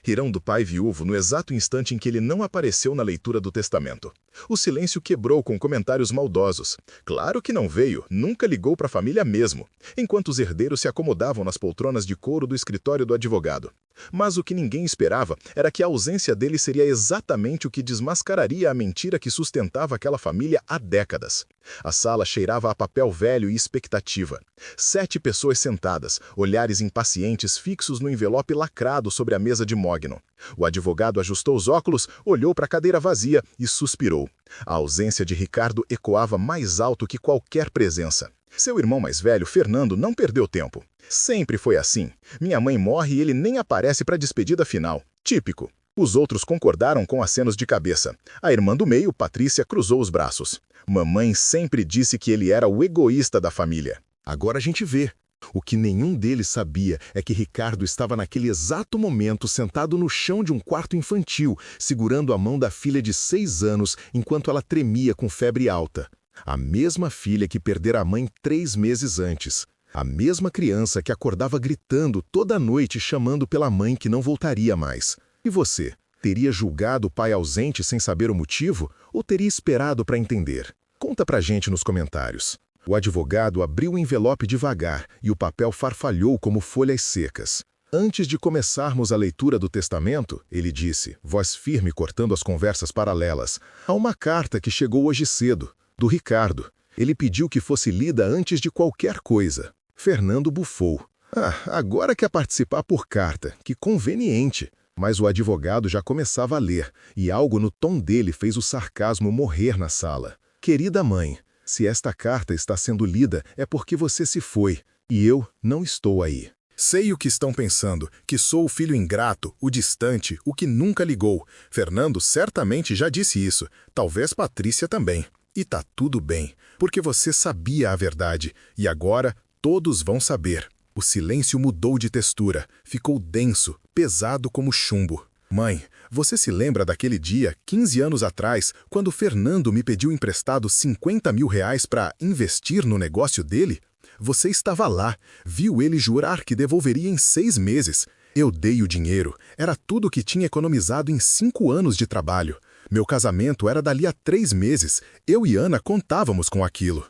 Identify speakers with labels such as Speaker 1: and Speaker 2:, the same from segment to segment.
Speaker 1: Rirão do pai viúvo no exato instante em que ele não apareceu na leitura do testamento. O silêncio quebrou com comentários maldosos. Claro que não veio, nunca ligou para a família mesmo, enquanto os herdeiros se acomodavam nas poltronas de couro do escritório do advogado. Mas o que ninguém esperava era que a ausência dele seria exatamente o que desmascararia a mentira que sustentava aquela família há décadas. A sala cheirava a papel velho e expectativa. 7 pessoas sentadas, olhares impacientes fixos no envelope lacrado sobre a mesa de mogno. O advogado ajustou os óculos, olhou para a cadeira vazia e suspirou. A ausência de Ricardo ecoava mais alto que qualquer presença. Seu irmão mais velho, Fernando, não perdeu tempo. Sempre foi assim. Minha mãe morre e ele nem aparece para a despedida final. Típico. Os outros concordaram com acenos de cabeça. A irmã do meio, Patrícia, cruzou os braços. Mamãe sempre disse que ele era o egoísta da família.
Speaker 2: Agora a gente vê. O que nenhum deles sabia é que Ricardo estava naquele exato momento sentado no chão de um quarto infantil, segurando a mão da filha de 6 anos enquanto ela tremia com febre alta. A mesma filha que perdera a mãe 3 meses antes. A mesma criança que acordava gritando toda noite chamando pela mãe que não voltaria mais. E você? Teria julgado o pai ausente sem saber o motivo ou teria esperado para entender? Conta pra gente nos comentários. O advogado abriu o envelope devagar e o papel farfalhou como folhas secas. Antes de começarmos a leitura do testamento, ele disse, voz firme cortando as conversas paralelas, há uma carta que chegou hoje cedo, do Ricardo. Ele pediu que fosse lida antes de qualquer coisa. Fernando bufou. Agora quer participar por carta, que conveniente. Mas o advogado já começava a ler, e algo no tom dele fez o sarcasmo morrer na sala. Querida mãe, se esta carta está sendo lida é porque você se foi, e eu não estou aí.
Speaker 1: Sei o que estão pensando, que sou o filho ingrato, o distante, o que nunca ligou. Fernando certamente já disse isso, talvez Patrícia também. E tá tudo bem, porque você sabia a verdade, e agora todos vão saber. O silêncio mudou de textura, ficou denso, pesado como chumbo. Mãe, você se lembra daquele dia, 15 anos atrás, quando Fernando me pediu emprestado 50 mil reais para investir no negócio dele? Você estava lá, viu ele jurar que devolveria em 6 meses. Eu dei o dinheiro, era tudo que tinha economizado em 5 anos de trabalho. Meu casamento era dali a 3 meses, eu e Ana contávamos com aquilo.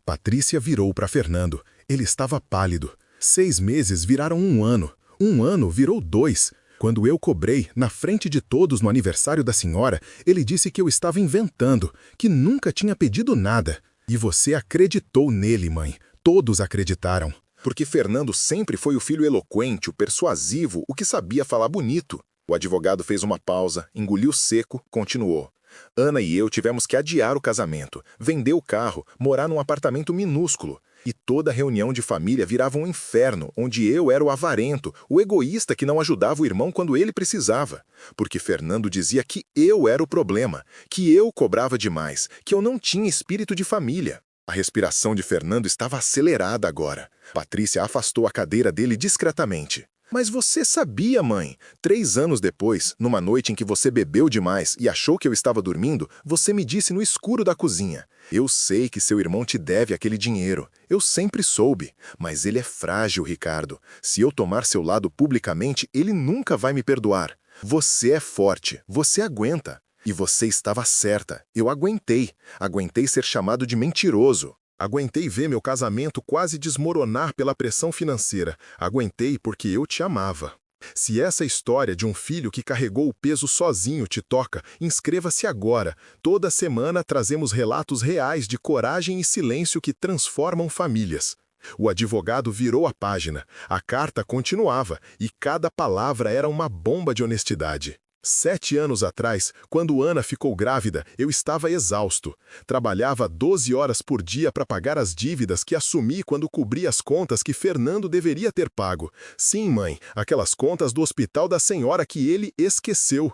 Speaker 1: Patrícia virou para Fernando, ele estava pálido. 6 meses viraram 1 ano, 1 ano virou 2. Quando eu cobrei, na frente de todos no aniversário da senhora, ele disse que eu estava inventando, que nunca tinha pedido nada. E você acreditou nele, mãe. Todos acreditaram. Porque Fernando sempre foi o filho eloquente, o persuasivo, o que sabia falar bonito. O advogado fez uma pausa, engoliu seco, continuou. Ana e eu tivemos que adiar o casamento, vender o carro, morar num apartamento minúsculo. E toda reunião de família virava um inferno, onde eu era o avarento, o egoísta que não ajudava o irmão quando ele precisava. Porque Fernando dizia que eu era o problema, que eu cobrava demais, que eu não tinha espírito de família. A respiração de Fernando estava acelerada agora. Patrícia afastou a cadeira dele discretamente. Mas você sabia, mãe. 3 anos depois, numa noite em que você bebeu demais e achou que eu estava dormindo, você me disse no escuro da cozinha. Eu sei que seu irmão te deve aquele dinheiro. Eu sempre soube. Mas ele é frágil, Ricardo. Se eu tomar seu lado publicamente, ele nunca vai me perdoar. Você é forte. Você aguenta. E você estava certa. Eu aguentei. Aguentei ser chamado de mentiroso. Aguentei ver meu casamento quase desmoronar pela pressão financeira. Aguentei porque eu te amava. Se essa história de um filho que carregou o peso sozinho te toca, inscreva-se agora. Toda semana trazemos relatos reais de coragem e silêncio que transformam famílias. O advogado virou a página. A carta continuava, e cada palavra era uma bomba de honestidade. 7 anos atrás, quando Ana ficou grávida, eu estava exausto. Trabalhava 12 horas por dia para pagar as dívidas que assumi quando cobri as contas que Fernando deveria ter pago. Sim, mãe, aquelas contas do hospital da senhora que ele esqueceu.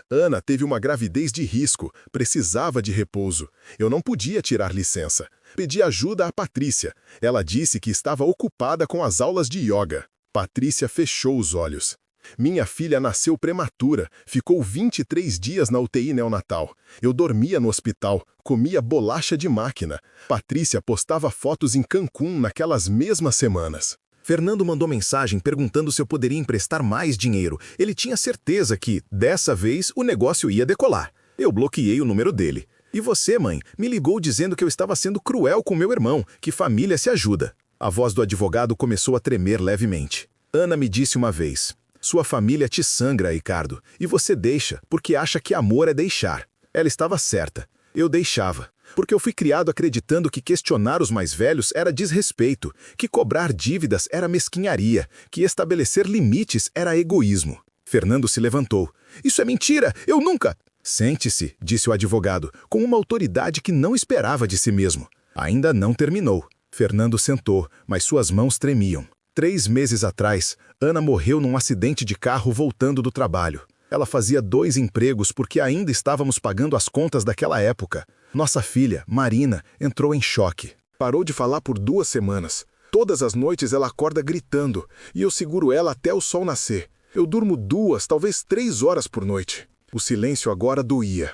Speaker 1: Ana teve uma gravidez de risco, precisava de repouso. Eu não podia tirar licença. Pedi ajuda à Patrícia. Ela disse que estava ocupada com as aulas de yoga. Patrícia fechou os olhos. Minha filha nasceu prematura, ficou 23 dias na UTI neonatal. Eu dormia no hospital, comia bolacha de máquina. Patrícia postava fotos em Cancún naquelas mesmas semanas. Fernando mandou mensagem perguntando se eu poderia emprestar mais dinheiro. Ele tinha certeza que, dessa vez, o negócio ia decolar. Eu bloqueei o número dele. E você, mãe, me ligou dizendo que eu estava sendo cruel com meu irmão, que família se ajuda. A voz do advogado começou a tremer levemente. Ana me disse uma vez: sua família te sangra, Ricardo, e você deixa porque acha que amor é deixar. Ela estava certa. Eu deixava. Porque eu fui criado acreditando que questionar os mais velhos era desrespeito, que cobrar dívidas era mesquinharia, que estabelecer limites era egoísmo. Fernando se levantou. Isso é mentira! Eu nunca... Sente-se, disse o advogado, com uma autoridade que não esperava de si mesmo. Ainda não terminou. Fernando sentou, mas suas mãos tremiam. 3 meses atrás, Ana morreu num acidente de carro voltando do trabalho. Ela fazia 2 empregos porque ainda estávamos pagando as contas daquela época. Nossa filha, Marina, entrou em choque. Parou de falar por 2 semanas. Todas as noites ela acorda gritando, e eu seguro ela até o sol nascer. Eu durmo 2, talvez 3 horas por noite. O silêncio agora doía.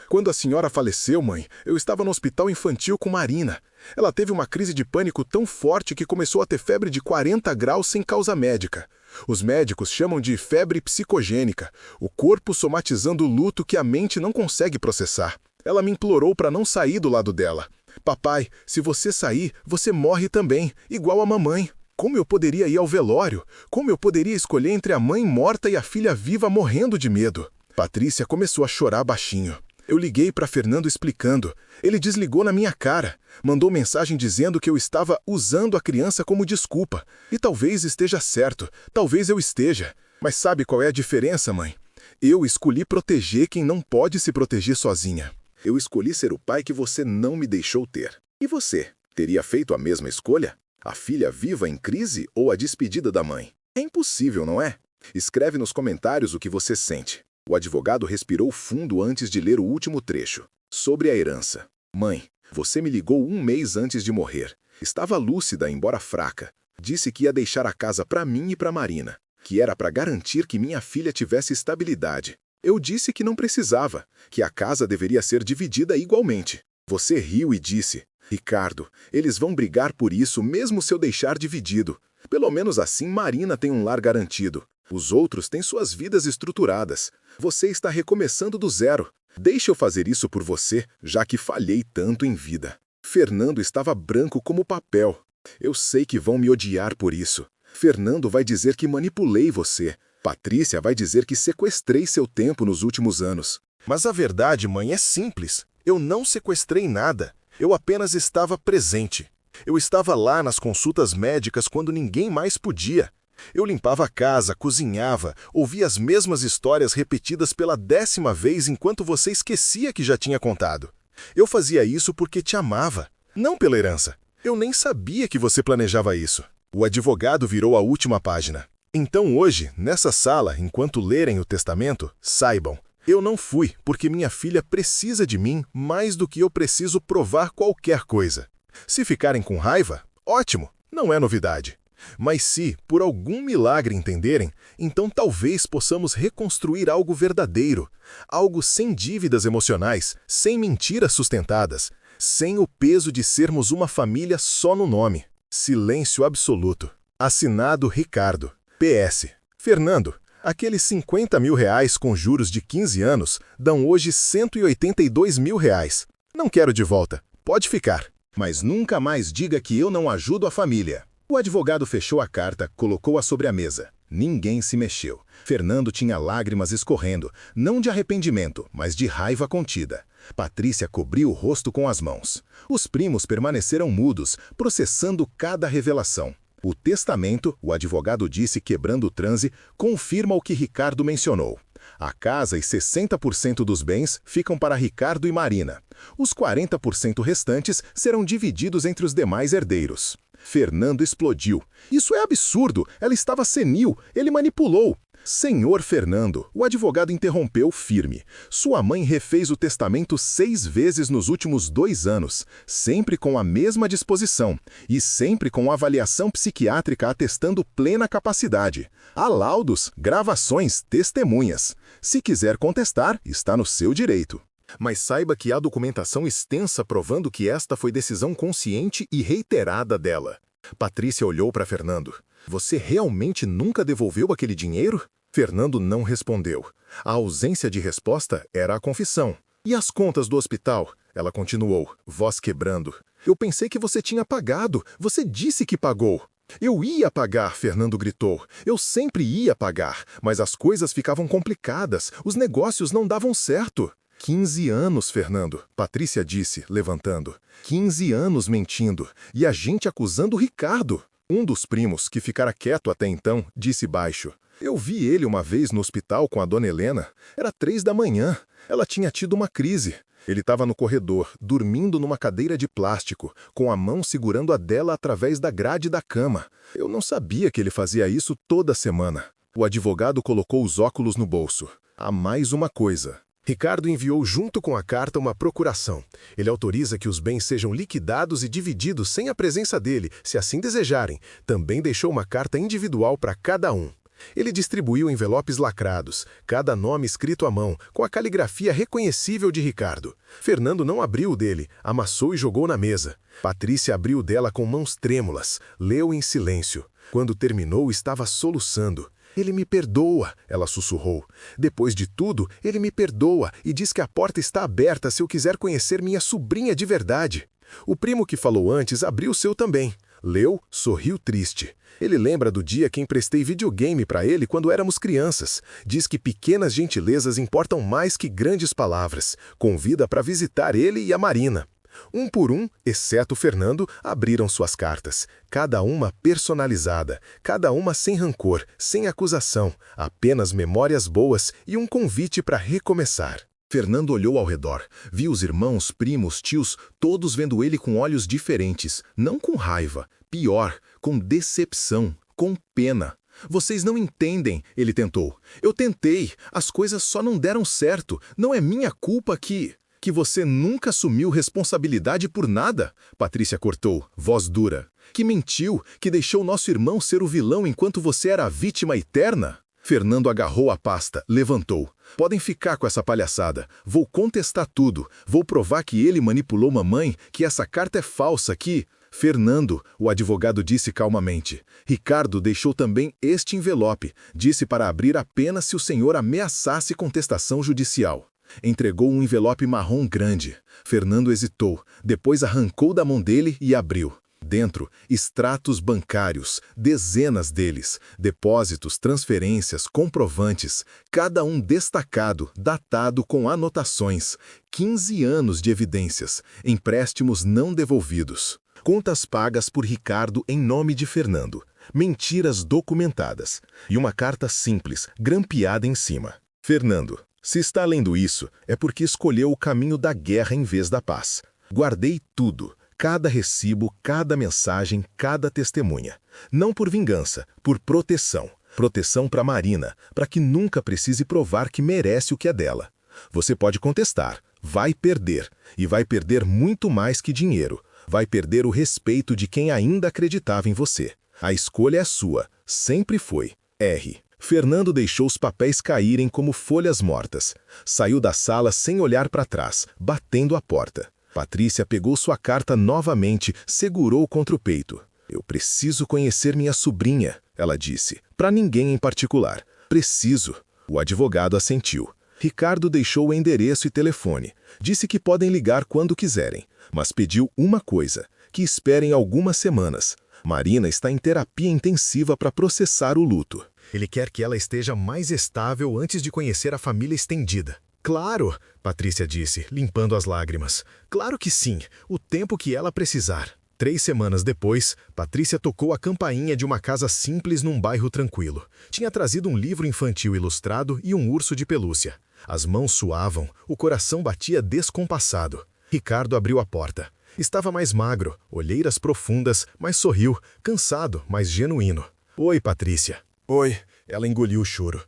Speaker 1: Quando a senhora faleceu, mãe, eu estava no hospital infantil com Marina. Ela teve uma crise de pânico tão forte que começou a ter febre de 40 graus sem causa médica. Os médicos chamam de febre psicogênica, o corpo somatizando o luto que a mente não consegue processar. Ela me implorou para não sair do lado dela. Papai, se você sair, você morre também, igual a mamãe. Como eu poderia ir ao velório? Como eu poderia escolher entre a mãe morta e a filha viva morrendo de medo? Patrícia começou a chorar baixinho. Eu liguei para Fernando explicando. Ele desligou na minha cara. Mandou mensagem dizendo que eu estava usando a criança como desculpa. E talvez esteja certo. Talvez eu esteja. Mas sabe qual é a diferença, mãe? Eu escolhi proteger quem não pode se proteger sozinha. Eu escolhi ser o pai que você não me deixou ter. E você? Teria feito a mesma escolha? A filha viva em crise ou a despedida da mãe? É impossível, não é? Escreve nos comentários o que você sente. O advogado respirou fundo antes de ler o último trecho. Sobre a herança. Mãe, você me ligou 1 mês antes de morrer. Estava lúcida, embora fraca. Disse que ia deixar a casa para mim e para Marina. Que era para garantir que minha filha tivesse estabilidade. Eu disse que não precisava, que a casa deveria ser dividida igualmente. Você riu e disse: Ricardo, eles vão brigar por isso mesmo se eu deixar dividido. Pelo menos assim Marina tem um lar garantido. Os outros têm suas vidas estruturadas. Você está recomeçando do zero. Deixe eu fazer isso por você, já que falhei tanto em vida. Fernando estava branco como papel. Eu sei que vão me odiar por isso. Fernando vai dizer que manipulei você. Patrícia vai dizer que sequestrei seu tempo nos últimos anos. Mas a verdade, mãe, é simples. Eu não sequestrei nada. Eu apenas estava presente. Eu estava lá nas consultas médicas quando ninguém mais podia. Eu limpava a casa, cozinhava, ouvia as mesmas histórias repetidas pela 10ª vez enquanto você esquecia que já tinha contado. Eu fazia isso porque te amava, não pela herança. Eu nem sabia que você planejava isso. O advogado virou a última página. Então hoje, nessa sala, enquanto lerem o testamento, saibam, eu não fui porque minha filha precisa de mim mais do que eu preciso provar qualquer coisa. Se ficarem com raiva, ótimo, não é novidade. Mas se, por algum milagre entenderem, então talvez possamos reconstruir algo verdadeiro, algo sem dívidas emocionais, sem mentiras sustentadas, sem o peso de sermos uma família só no nome. Silêncio absoluto. Assinado Ricardo. PS. Fernando, aqueles 50 mil reais com juros de 15 anos dão hoje 182 mil reais. Não quero de volta. Pode ficar. Mas nunca mais diga que eu não ajudo a família. O advogado fechou a carta, colocou-a sobre a mesa. Ninguém se mexeu. Fernando tinha lágrimas escorrendo, não de arrependimento, mas de raiva contida. Patrícia cobriu o rosto com as mãos. Os primos permaneceram mudos, processando cada revelação. O testamento, o advogado disse quebrando o transe, confirma o que Ricardo mencionou. A casa e 60% dos bens ficam para Ricardo e Marina. Os 40% restantes serão divididos entre os demais herdeiros. Fernando explodiu. Isso é absurdo! Ela estava senil. Ele manipulou. Senhor Fernando, o advogado interrompeu firme. Sua mãe refez o testamento 6 vezes nos últimos 2 anos, sempre com a mesma disposição e sempre com avaliação psiquiátrica atestando plena capacidade. Há laudos, gravações, testemunhas. Se quiser contestar, está no seu direito. Mas saiba que há documentação extensa provando que esta foi decisão consciente e reiterada dela. Patrícia olhou para Fernando. Você realmente nunca devolveu aquele dinheiro? Fernando não respondeu. A ausência de resposta era a confissão. E as contas do hospital? Ela continuou, voz quebrando. Eu pensei que você tinha pagado. Você disse que pagou. Eu ia pagar, Fernando gritou. Eu sempre ia pagar, mas as coisas ficavam complicadas. Os negócios não davam certo. 15 anos, Fernando, Patrícia disse, levantando. 15 anos mentindo. E a gente acusando o Ricardo. Um dos primos, que ficara quieto até então, disse baixo. Eu vi ele uma vez no hospital com a dona Helena. Era 3 da manhã. Ela tinha tido uma crise. Ele estava no corredor, dormindo numa cadeira de plástico, com a mão segurando a dela através da grade da cama. Eu não sabia que ele fazia isso toda semana. O advogado colocou os óculos no bolso. Há mais uma coisa. Ricardo enviou junto com a carta uma procuração. Ele autoriza que os bens sejam liquidados e divididos sem a presença dele, se assim desejarem. Também deixou uma carta individual para cada um. Ele distribuiu envelopes lacrados, cada nome escrito à mão, com a caligrafia reconhecível de Ricardo. Fernando não abriu o dele, amassou e jogou na mesa. Patrícia abriu o dela com mãos trêmulas, leu em silêncio. Quando terminou, estava soluçando. Ele me perdoa, ela sussurrou. Depois de tudo, ele me perdoa e diz que a porta está aberta se eu quiser conhecer minha sobrinha de verdade. O primo que falou antes abriu o seu também. Leu, sorriu triste. Ele lembra do dia que emprestei videogame para ele quando éramos crianças. Diz que pequenas gentilezas importam mais que grandes palavras. Convida para visitar ele e a Marina. Um por um, exceto Fernando, abriram suas cartas. Cada uma personalizada, cada uma sem rancor, sem acusação, apenas memórias boas e um convite para recomeçar. Fernando olhou ao redor, viu os irmãos, primos, tios, todos vendo ele com olhos diferentes, não com raiva, pior, com decepção, com pena. Vocês não entendem, ele tentou. Eu tentei, as coisas só não deram certo, não é minha culpa que você nunca assumiu responsabilidade por nada, Patrícia cortou, voz dura. Que mentiu, que deixou nosso irmão ser o vilão enquanto você era a vítima eterna? Fernando agarrou a pasta, levantou. Podem ficar com essa palhaçada. Vou contestar tudo. Vou provar que ele manipulou mamãe, que essa carta é falsa, que... Fernando, o advogado disse calmamente. Ricardo deixou também este envelope. Disse para abrir apenas se o senhor ameaçasse contestação judicial. Entregou um envelope marrom grande. Fernando hesitou, depois arrancou da mão dele e abriu. Dentro, extratos bancários, dezenas deles, depósitos, transferências, comprovantes, cada um destacado, datado com anotações, 15 anos de evidências, empréstimos não devolvidos, contas pagas por Ricardo em nome de Fernando, mentiras documentadas e uma carta simples, grampeada em cima. Fernando, se está lendo isso, é porque escolheu o caminho da guerra em vez da paz. Guardei tudo. Cada recibo, cada mensagem, cada testemunha. Não por vingança, por proteção. Proteção para Marina, para que nunca precise provar que merece o que é dela. Você pode contestar, vai perder. E vai perder muito mais que dinheiro. Vai perder o respeito de quem ainda acreditava em você. A escolha é sua, sempre foi. R. Fernando deixou os papéis caírem como folhas mortas. Saiu da sala sem olhar para trás, batendo a porta. Patrícia pegou sua carta novamente, segurou contra o peito. Eu preciso conhecer minha sobrinha, ela disse. Para ninguém em particular. Preciso. O advogado assentiu. Ricardo deixou o endereço e telefone. Disse que podem ligar quando quiserem, mas pediu uma coisa, que esperem algumas semanas. Marina está em terapia intensiva para processar o luto. Ele quer que ela esteja mais estável antes de conhecer a família estendida. Claro, Patrícia disse, limpando as lágrimas. Claro que sim, o tempo que ela precisar. 3 semanas depois, Patrícia tocou a campainha de uma casa simples num bairro tranquilo. Tinha trazido um livro infantil ilustrado e um urso de pelúcia. As mãos suavam, o coração batia descompassado. Ricardo abriu a porta. Estava mais magro, olheiras profundas, mas sorriu, cansado, mas genuíno. Oi, Patrícia. Oi, ela engoliu o choro.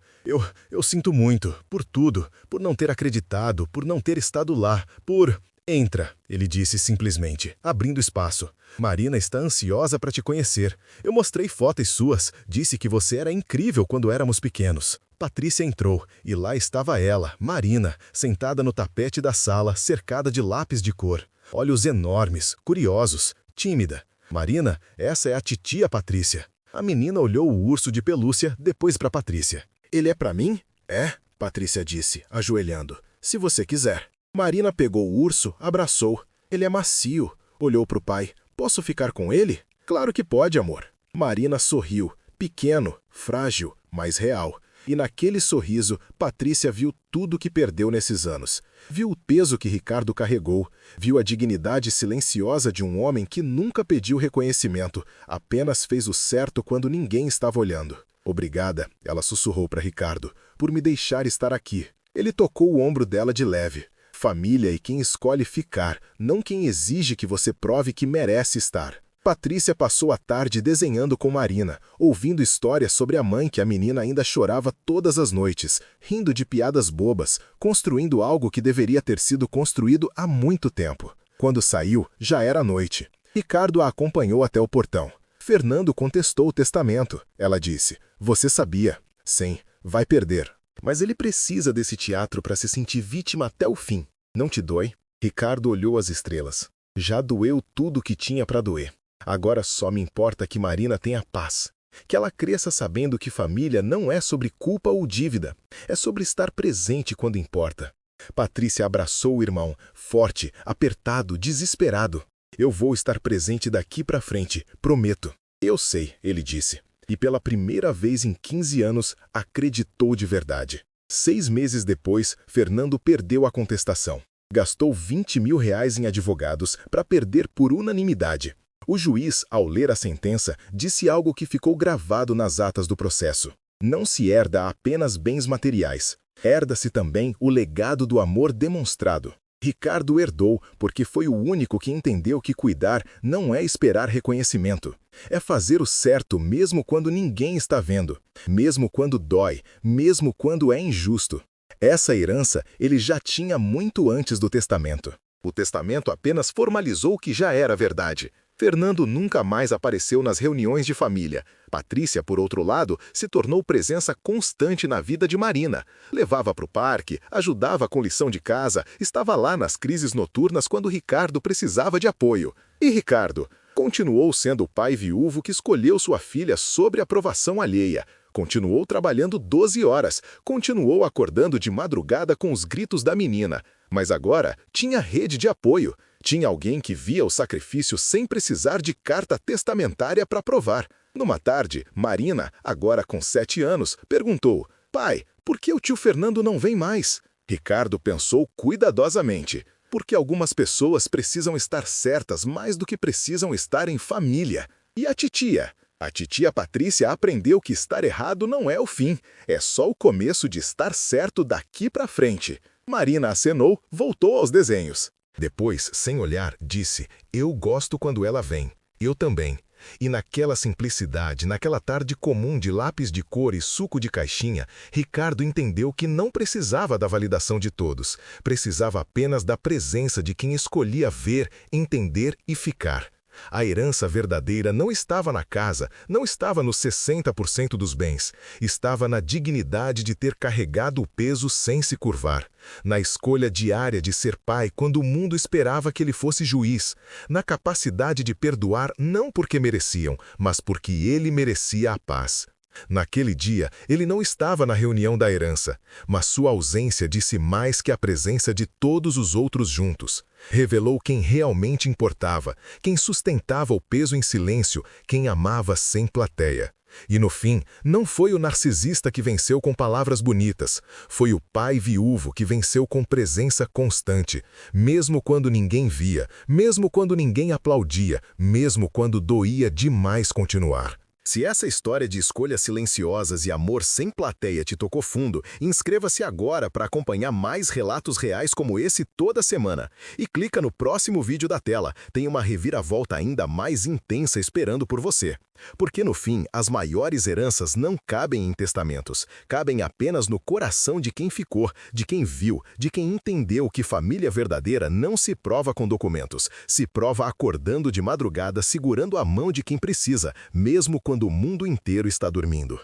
Speaker 1: Eu sinto muito, por tudo, por não ter acreditado, por não ter estado lá, por... Entra, ele disse simplesmente, abrindo espaço. Marina está ansiosa para te conhecer. Eu mostrei fotos suas, disse que você era incrível quando éramos pequenos. Patrícia entrou, e lá estava ela, Marina, sentada no tapete da sala, cercada de lápis de cor. Olhos enormes, curiosos, tímida. Marina, essa é a titia Patrícia. A menina olhou o urso de pelúcia, depois para Patrícia. Ele é para mim? É, Patrícia disse, ajoelhando. Se você quiser. Marina pegou o urso, abraçou. Ele é macio. Olhou para o pai. Posso ficar com ele? Claro que pode, amor. Marina sorriu. Pequeno, frágil, mas real. E naquele sorriso, Patrícia viu tudo que perdeu nesses anos. Viu o peso que Ricardo carregou. Viu a dignidade silenciosa de um homem que nunca pediu reconhecimento, apenas fez o certo quando ninguém estava olhando. Obrigada, ela sussurrou para Ricardo, por me deixar estar aqui. Ele tocou o ombro dela de leve. Família é quem escolhe ficar, não quem exige que você prove que merece estar. Patrícia passou a tarde desenhando com Marina, ouvindo histórias sobre a mãe que a menina ainda chorava todas as noites, rindo de piadas bobas, construindo algo que deveria ter sido construído há muito tempo. Quando saiu, já era noite. Ricardo a acompanhou até o portão. Fernando contestou o testamento. Ela disse, você sabia. Sim, vai perder. Mas ele precisa desse teatro para se sentir vítima até o fim. Não te dói? Ricardo olhou as estrelas. Já doeu tudo que tinha para doer. Agora só me importa que Marina tenha paz. Que ela cresça sabendo que família não é sobre culpa ou dívida. É sobre estar presente quando importa. Patrícia abraçou o irmão, forte, apertado, desesperado. Eu vou estar presente daqui para frente, prometo. Eu sei, ele disse. E pela primeira vez em 15 anos, acreditou de verdade. 6 meses depois, Fernando perdeu a contestação. Gastou R$20 mil em advogados para perder por unanimidade. O juiz, ao ler a sentença, disse algo que ficou gravado nas atas do processo. Não se herda apenas bens materiais. Herda-se também o legado do amor demonstrado. Ricardo herdou porque foi o único que entendeu que cuidar não é esperar reconhecimento. É fazer o certo mesmo quando ninguém está vendo, mesmo quando dói, mesmo quando é injusto. Essa herança ele já tinha muito antes do testamento. O testamento apenas formalizou o que já era verdade. Fernando nunca mais apareceu nas reuniões de família. Patrícia, por outro lado, se tornou presença constante na vida de Marina. Levava para o parque, ajudava com lição de casa, estava lá nas crises noturnas quando Ricardo precisava de apoio. E Ricardo continuou sendo o pai viúvo que escolheu sua filha sobre aprovação alheia. Continuou trabalhando 12 horas, continuou acordando de madrugada com os gritos da menina. Mas agora tinha rede de apoio. Tinha alguém que via o sacrifício sem precisar de carta testamentária para provar. Numa tarde, Marina, agora com 7 anos, perguntou, pai, por que o tio Fernando não vem mais? Ricardo pensou cuidadosamente, porque algumas pessoas precisam estar certas mais do que precisam estar em família. E a titia? A titia Patrícia aprendeu que estar errado não é o fim, é só o começo de estar certo daqui para frente. Marina acenou, voltou aos desenhos. Depois, sem olhar, disse, eu gosto quando ela vem. Eu também. E naquela simplicidade, naquela tarde comum de lápis de cor e suco de caixinha, Ricardo entendeu que não precisava da validação de todos. Precisava apenas da presença de quem escolhia ver, entender e ficar. A herança verdadeira não estava na casa, não estava nos 60% dos bens. Estava na dignidade de ter carregado o peso sem se curvar. Na escolha diária de ser pai quando o mundo esperava que ele fosse juiz. Na capacidade de perdoar não porque mereciam, mas porque ele merecia a paz. Naquele dia, ele não estava na reunião da herança, mas sua ausência disse mais que a presença de todos os outros juntos. Revelou quem realmente importava, quem sustentava o peso em silêncio, quem amava sem plateia. E no fim, não foi o narcisista que venceu com palavras bonitas, foi o pai viúvo que venceu com presença constante, mesmo quando ninguém via, mesmo quando ninguém aplaudia, mesmo quando doía demais continuar. Se essa história de escolhas silenciosas e amor sem plateia te tocou fundo, inscreva-se agora para acompanhar mais relatos reais como esse toda semana. E clica no próximo vídeo da tela, tem uma reviravolta ainda mais intensa esperando por você. Porque no fim, as maiores heranças não cabem em testamentos, cabem apenas no coração de quem ficou, de quem viu, de quem entendeu que família verdadeira não se prova com documentos, se prova acordando de madrugada segurando a mão de quem precisa, mesmo quando o mundo inteiro está dormindo.